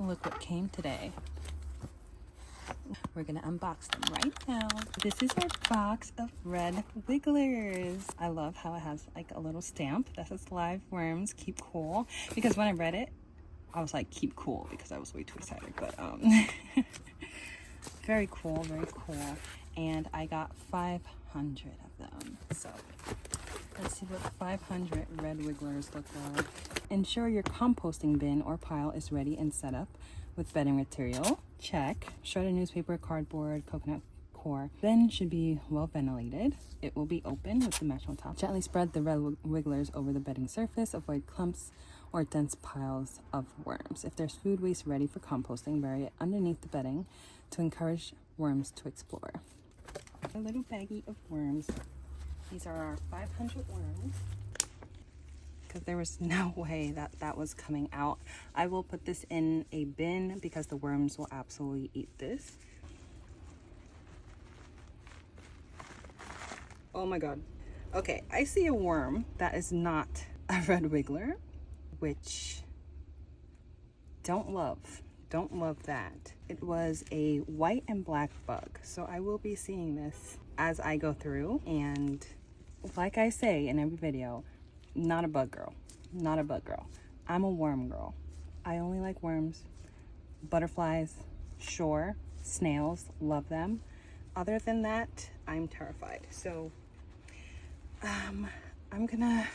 Look what came today. We're gonna unbox them right now. This is our box of red wigglers. I love how it has like a little stamp that says live worms, keep cool. Because when I read it, I was like, keep cool, because I was way too excited. But very cool, very cool. And I got 500 of them. So let's see what 500 red wigglers look like. Ensure your composting bin or pile is ready and set up with bedding material. Check. Shredded newspaper, cardboard, coconut core. Bin should be well ventilated. It will be open with the mesh on top. Gently spread the red wigglers over the bedding surface. Avoid clumps or dense piles of worms. If there's food waste ready for composting, bury it underneath the bedding to encourage worms to explore. A little baggie of worms. These are our 500 worms. Because there was no way that that was coming out. I will put this in a bin because the worms will absolutely eat this. Oh my god. Okay, I see a worm that is not a red wiggler, which don't love that. It was a white and black bug, so I will be seeing this as I go through. And like I say in every video, not a bug girl, not a bug girl. I'm a worm girl. I only like worms. Butterflies, sure. Snails, love them. Other than that, I'm terrified. So I'm gonna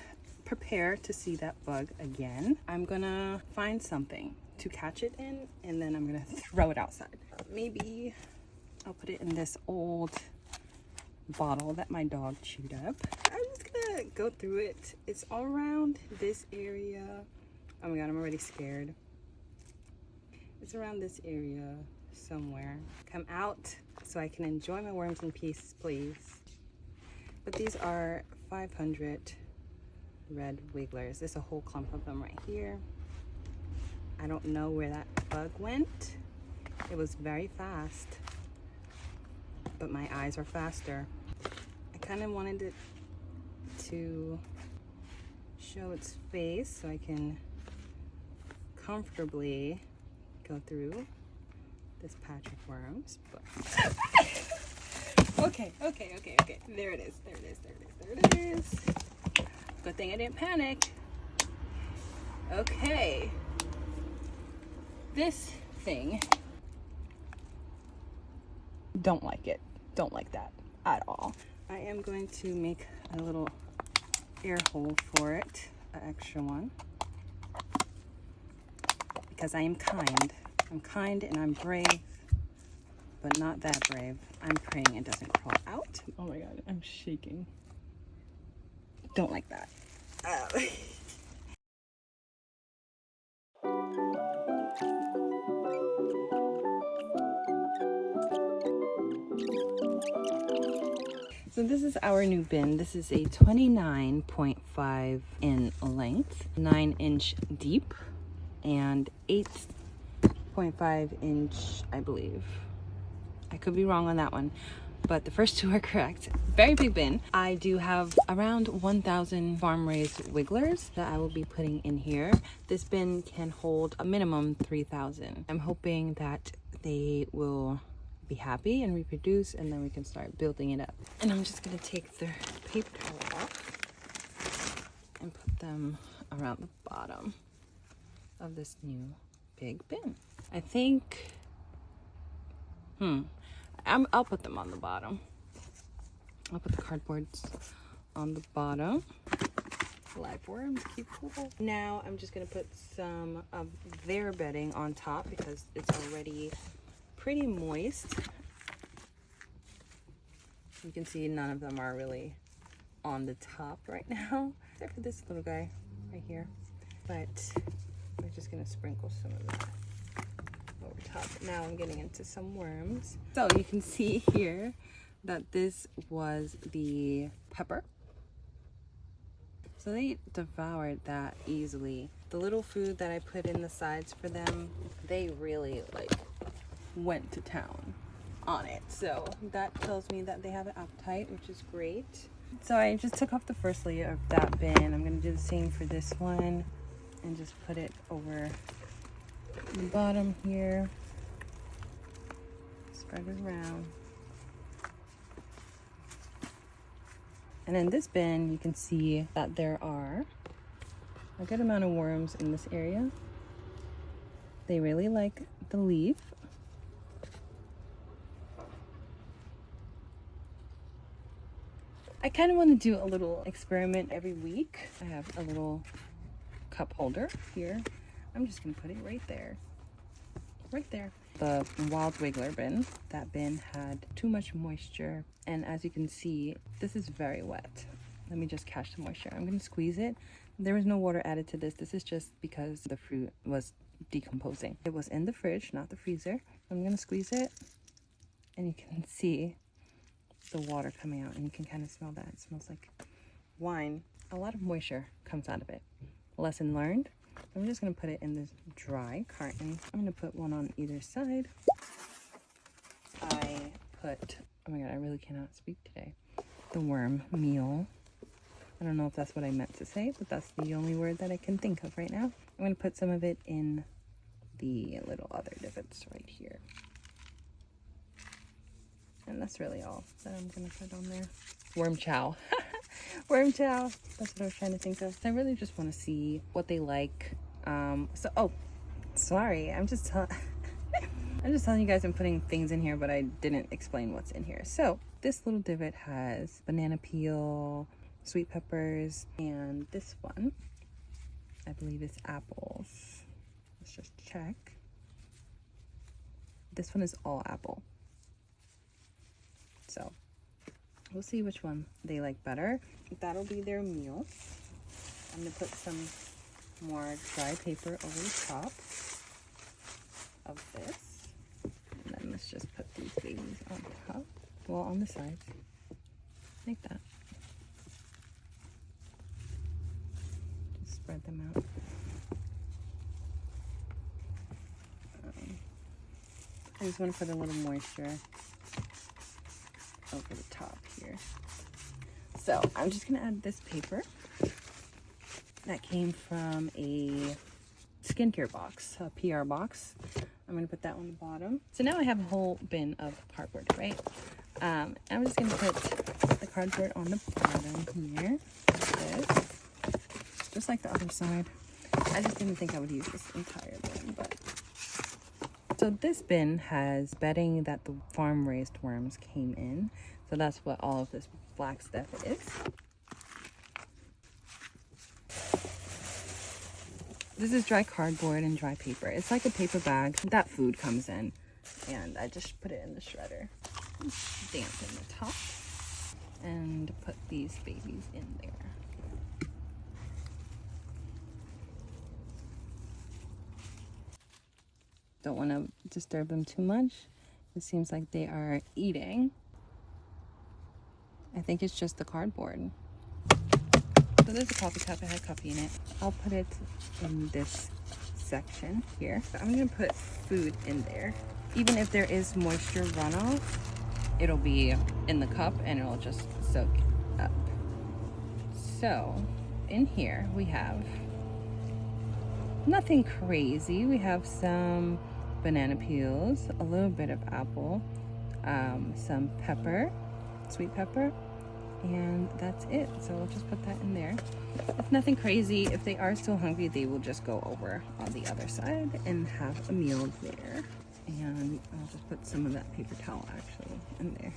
prepare to see that bug again. I'm gonna find something to catch it in, and then I'm gonna throw it outside. Maybe I'll put it in this old bottle that my dog chewed up. I'm just gonna go through it. It's all around this area. Oh my god, I'm already scared. It's around this area somewhere. Come out so I can enjoy my worms in peace, please. But these are 500 red wigglers. There's a whole clump of them right here. I don't know where that bug went. It was very fast, but my eyes are faster. I kind of wanted it to show its face so I can comfortably go through this patch of worms, but okay. There it is. Good thing I didn't panic. Okay. This thing, don't like it. Don't like that at all. I am going to make a little air hole for it, an extra one, because I am kind. I'm kind and I'm brave, but not that brave. I'm praying it doesn't crawl out. Oh my god, I'm shaking. Don't like that. So this is our new bin. This is a 29.5 in length, 9-inch deep, and 8.5 inch, I believe. I could be wrong on that one, but the first two are correct. Very big bin. I do have around 1,000 farm-raised wigglers that I will be putting in here. This bin can hold a minimum 3,000. I'm hoping that they will be happy and reproduce, and then we can start building it up. And I'm just gonna take the paper towel off and put them around the bottom of this new big bin. I think, I'll put them on the bottom. I'll put the cardboards on the bottom. Live worms, keep cool. Now I'm just gonna put some of their bedding on top because it's already pretty moist. You can see none of them are really on the top right now, except for this little guy right here. But we're just gonna sprinkle some of that over top. Now I'm getting into some worms. So you can see here that this was the pepper. So they devoured that easily. The little food that I put in the sides for them, they really like went to town on it. So that tells me that they have an appetite, which is great. So I just took off the first layer of that bin. I'm gonna do the same for this one and just put it over the bottom here. Spread it around. And in this bin, you can see that there are a good amount of worms in this area. They really like the leaf. I kind of want to do a little experiment every week. I have a little cup holder here. I'm just gonna put it right there. Right there. The wild wiggler bin. That bin had too much moisture. And as you can see, this is very wet. Let me just catch the moisture. I'm gonna squeeze it. There was no water added to this. This is just because the fruit was decomposing. It was in the fridge, not the freezer. I'm gonna squeeze it and you can see the water coming out, and you can kind of smell that. It smells like wine. A lot of moisture comes out of it. Lesson learned. I'm just gonna put it in this dry carton. I'm gonna put one on either side. I put, oh my god, I really cannot speak today. The worm meal. I don't know if that's what I meant to say, but that's the only word that I can think of right now. I'm gonna put some of it in the little other divots right here. And that's really all that I'm gonna put on there. Worm chow. Worm chow. That's what I was trying to think of. I really just want to see what they like. Oh, sorry. I'm just telling you guys I'm putting things in here, but I didn't explain what's in here. So this little divot has banana peel, sweet peppers, and this one, I believe, is apples. Let's just check. This one is all apple. So we'll see which one they like better. That'll be their meal. I'm gonna put some more dry paper over the top of this. And then let's just put these babies on top. Well, on the sides. Like that. Just spread them out. I just want to put a little moisture over the top here. So I'm just gonna add this paper that came from a skincare box, a PR box. I'm gonna put that on the bottom. So now I have a whole bin of cardboard, right? I'm just gonna put the cardboard on the bottom here, like this, just like the other side. I just didn't think I would use this entire bin, but. So this bin has bedding that the farm-raised worms came in. So that's what all of this black stuff is. This is dry cardboard and dry paper. It's like a paper bag that food comes in. And I just put it in the shredder. Dampen the top. And put these babies in there. Don't want to disturb them too much. It seems like they are eating. I think it's just the cardboard. So there's a coffee cup. It had coffee in it. I'll put it in this section here. So I'm gonna put food in there. Even if there is moisture runoff, it'll be in the cup and it'll just soak up. So in here we have nothing crazy. We have some banana peels, a little bit of apple, some pepper, sweet pepper, and that's it. So we'll just put that in there. It's nothing crazy. If they are still hungry, they will just go over on the other side and have a meal there. And I'll just put some of that paper towel actually in there.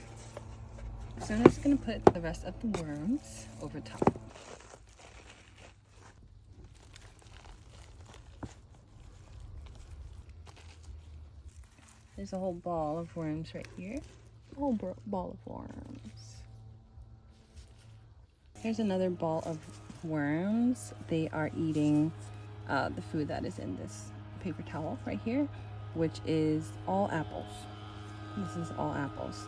So I'm just gonna put the rest of the worms over top. There's a whole ball of worms right here. A whole ball of worms. Here's another ball of worms. They are eating the food that is in this paper towel right here, which is all apples. This is all apples.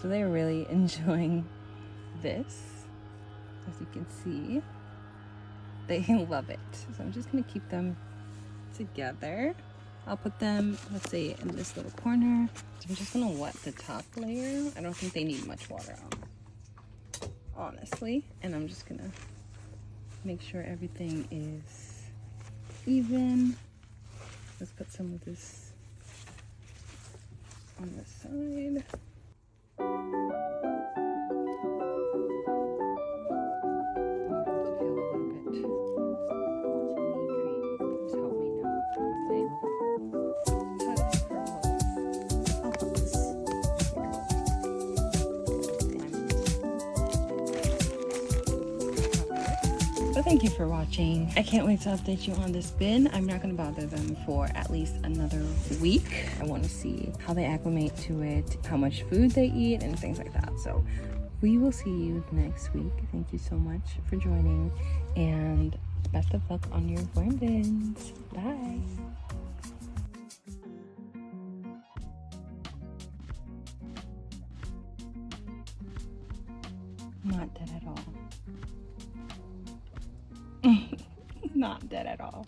So they're really enjoying this. As you can see, they love it. So I'm just gonna keep them together. I'll put them, let's say, in this little corner. So I'm just gonna wet the top layer. I don't think they need much water on, honestly. And I'm just gonna make sure everything is even. Let's put some of this on the side. So thank you for watching. I can't wait to update you on this bin. I'm not gonna bother them for at least another week. I wanna see how they acclimate to it, how much food they eat, and things like that. So we will see you next week. Thank you so much for joining, and best of luck on your worm bins. Bye. Not dead at all. Not dead at all.